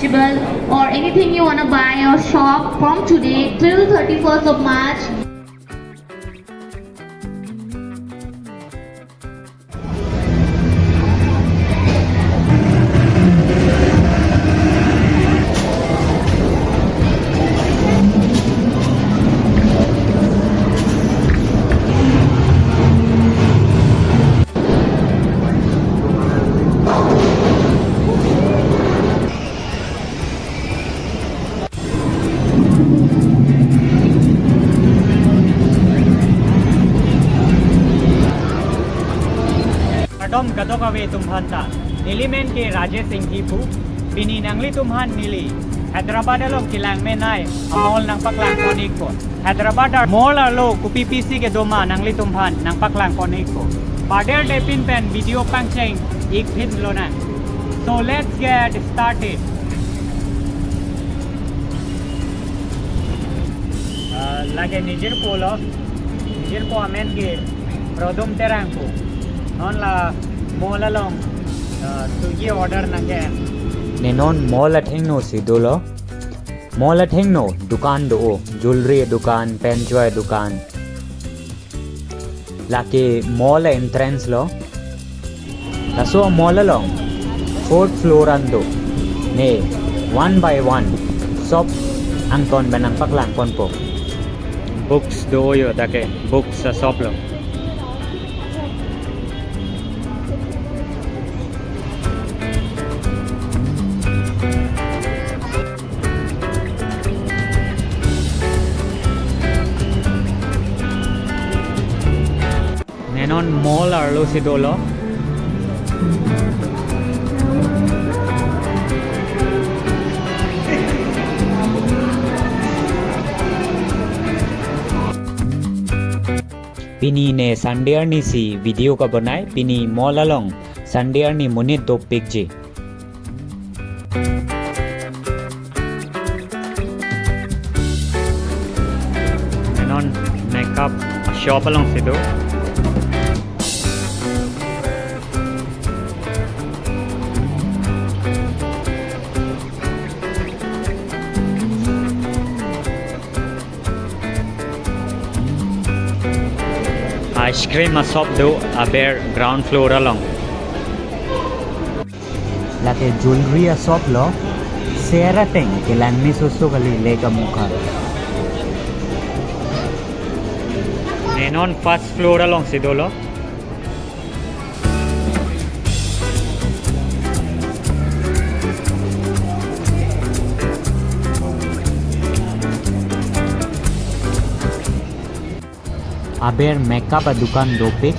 vegetable or anything you wanna buy or shop from today till 31st of March. Tom kadokave tumhanta Nilimen ke Rajesh Singh Diphu Bini nangli tumhan nili Hyderabad along Kelangmenai aMall nang paklang konik ko Hyderabad Mall Arlo kupipisi ke doma nangli tumhan nang paklang konik ko Pader depin pen video pangcheng ik phin lona. So let's get started. Lage nijir po amen ke produm terang ko non la mall along Swiggy order nange nenon mall athengno sidolo mall athengno dukan do jewelry dukan penjoy dukan lake mall entrance lo Laso A-Mall along 4th floor ando ne 1 by 1 shop angton benang paklang konpo books do yo take books sa shop lo nenon Mall Arlo sidolo pini ne Sunday arni si video ka banai pini mall along Sunday arni monit do pik-pik nenon makeup shop along sido ice cream shop do aber ground floor along lake jewelry shop lo sera teng kelanmi susu kali lega mukha nenon first floor along sidolo aber makeup dukan dopik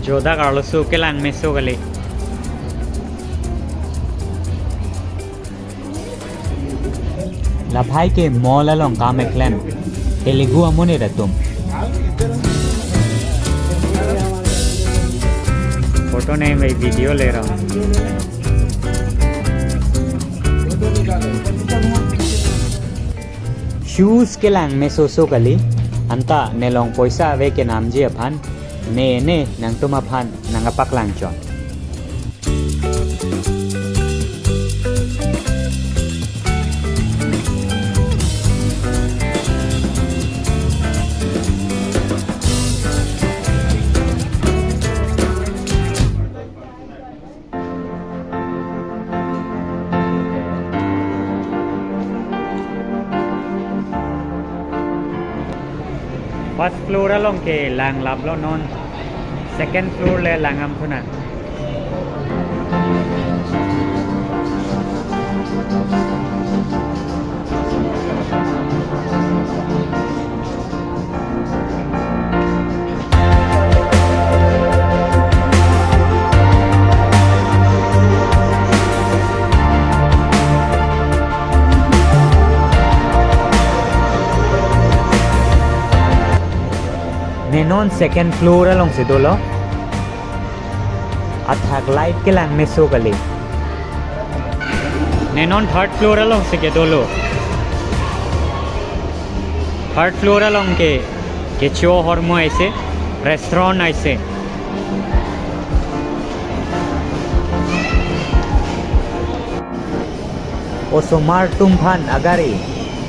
joda karlo su kelang meso kali la bhai ke mall along ka meklan telugu amone ratum photo नहीं भाई video ले रहा हूँ shoes ke lang me so kali anta nelong poisa ave ke nam ji aphan ne nang tuma phan nang apak lang chon first floor along ke lang laplo non second floor le langam thuna nenon second floor along sidolo athak light ke lang meso kali nenon third floor along se ke dolo third floor along ke cho hormo aise restaurant aise Osomar Tumphan Agari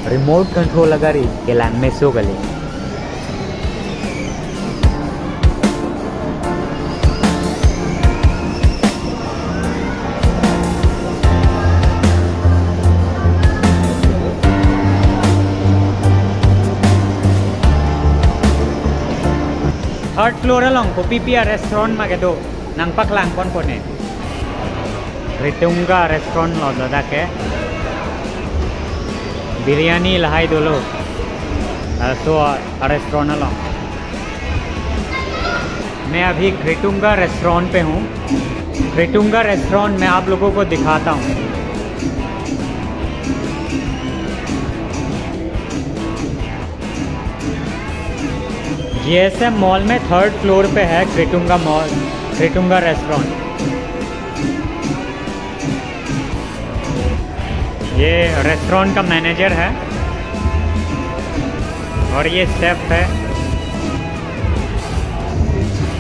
Remote Control Agari Kelangme Sogali Third floor along Popipia restaurant magedo nang paklang kon pone Ritunga restaurant lo dadake biryani lahai dolo so restaurant along मैं अभी क्रिटुंगा restaurant पे हूँ क्रिटुंगा restaurant मैं आप लोगों को दिखाता हूँ GSM मॉल में थर्ड फ्लोर पे है क्रिटुंगा मॉल क्रिटुंगा रेस्टोरेंट ये रेस्टोरेंट का मैनेजर है और ये शेफ है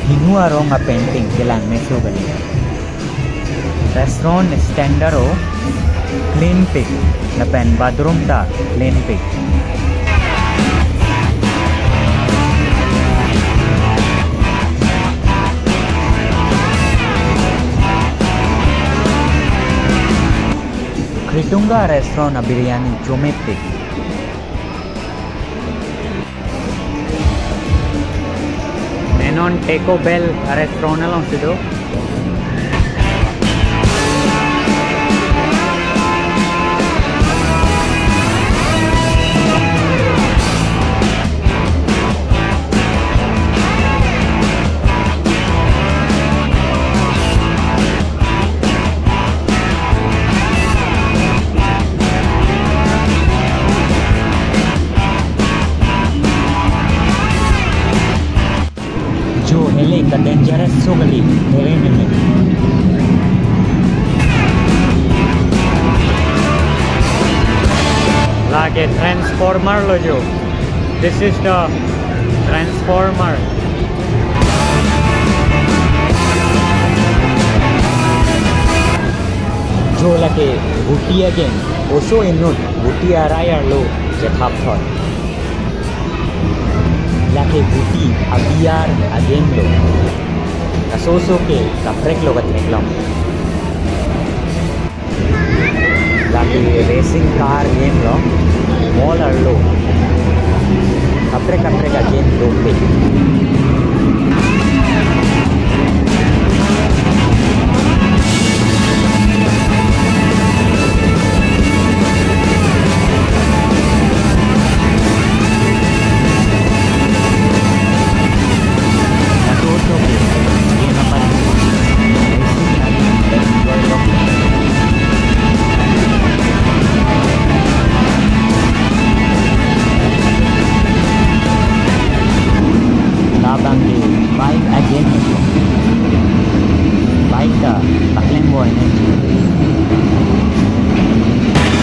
Hinua ronga painting Kelangme Sogali Restaurant standard o clean pick lapen bathroom ta clean pick Kritunga restaurant biryani chomete Menon Taco Bell restaurant along sido जो hele ka dangerous sogali terrain में like a transformer lo jo this is the transformer जो lake buti again also inut buti araya lo jathap thor lake buti abiar again lo asoso ke Kaprek lo gatreklam lake racing car game lo Mall Arlo Kaprek again lo pe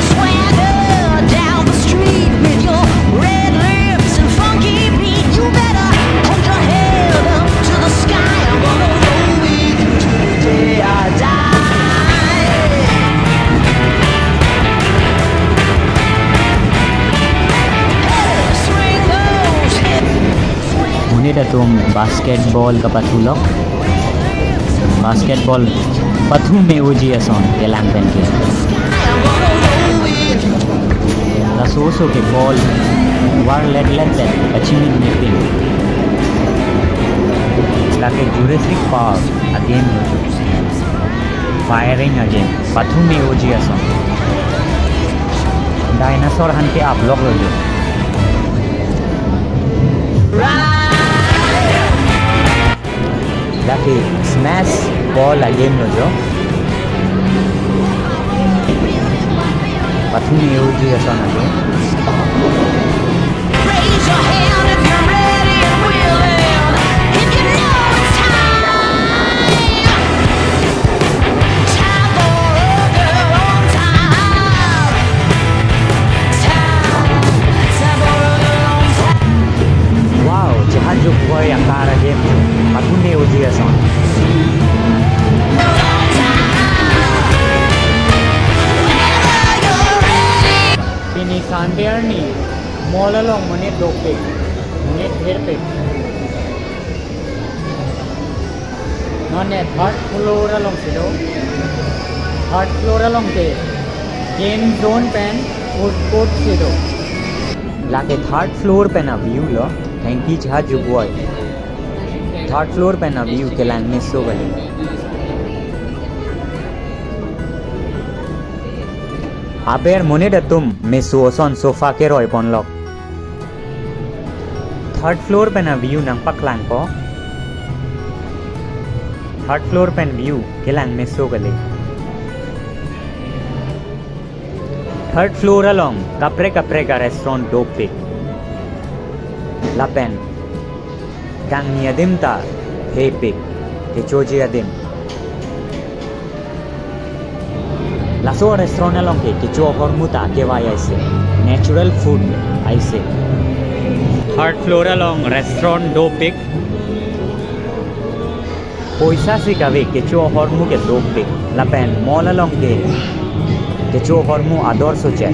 Swagger down the street with your red lips and funky beat. You better hold your head up to the sky. I'm gonna roll with you till the day I die. Hey, swing those hips. Monit atum basketball ka patulok basketball pathu me uji ason Kelangmen ke Laso ke ball war let achieving mapping like Jurassic Park again firing again pathu me uji ason dinosaur hante up log lo laki smash ball again lo jo pathumi uji ason again Raise your hand if you're ready and willing. If you know it's time. Time for a girl on time. Time for a girl on time. wow jahan jo boy akar again pathumi uji ason Wherever you're mall along monit dopik monit herpik non ne third floor along sido third floor along ke game zone pen food court sido lake third floor pen a view lo thank you jha juboy third floor pen a view Kelangmenai so gale aber monit atum mesu ason sofa ke roi ponlok third floor pen a view nang paklang po third floor pen view Kelangmenai so gale third floor along Kaprek restaurant dopik lapen kang niadim ta pik-pik ke choji adim Laso restaurant along ke kicho hormuta ke vai aise natural food aise third floor along restaurant dopik poisa si kave kicho hormu ke dopik lapen mall along ke kicho hormu ador soche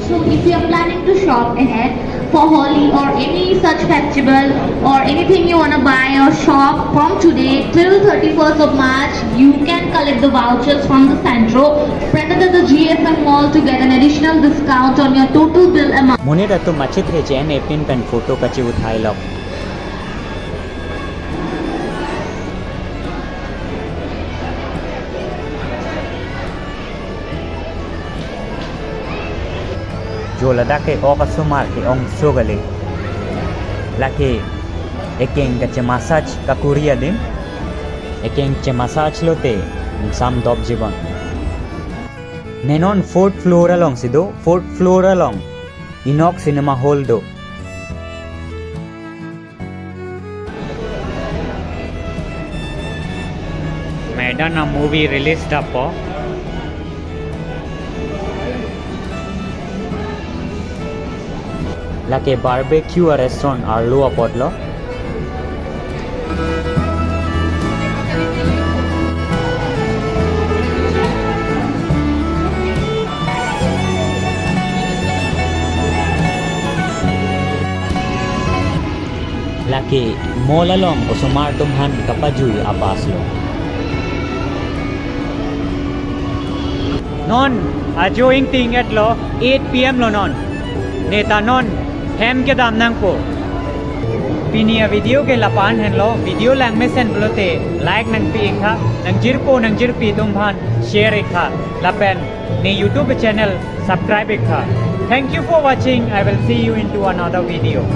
So if you are planning to shop ahead for Holi or any such festival or anything you want to buy or shop from today till 31st of March, you can collect the vouchers from the Centro, present at the GSM Mall to get an additional discount on your total bill amount. monit atum achit he chen epin pen photo kachi uthai lok jo lada ke okasumar ke ong sogale lake ekeng ke massage ka kuria din ekeng che massage lote sam dop jiban nenon fourth floor along sido fourth floor along inox cinema hall do Medan a movie released apo lake barbecue restaurant Arlo apotlo lake mall along osomar tumhan kapajui apaslo non ajoing ting at lo 8 pm lo non neta non hem ke dam nang po pinia video ke lapan hen lo video lang me sen blote like nang pi kha nang jir po nang jir pi tum bhan share kha lapen ne YouTube channel subscribe kha thank you for watching I will see you into another video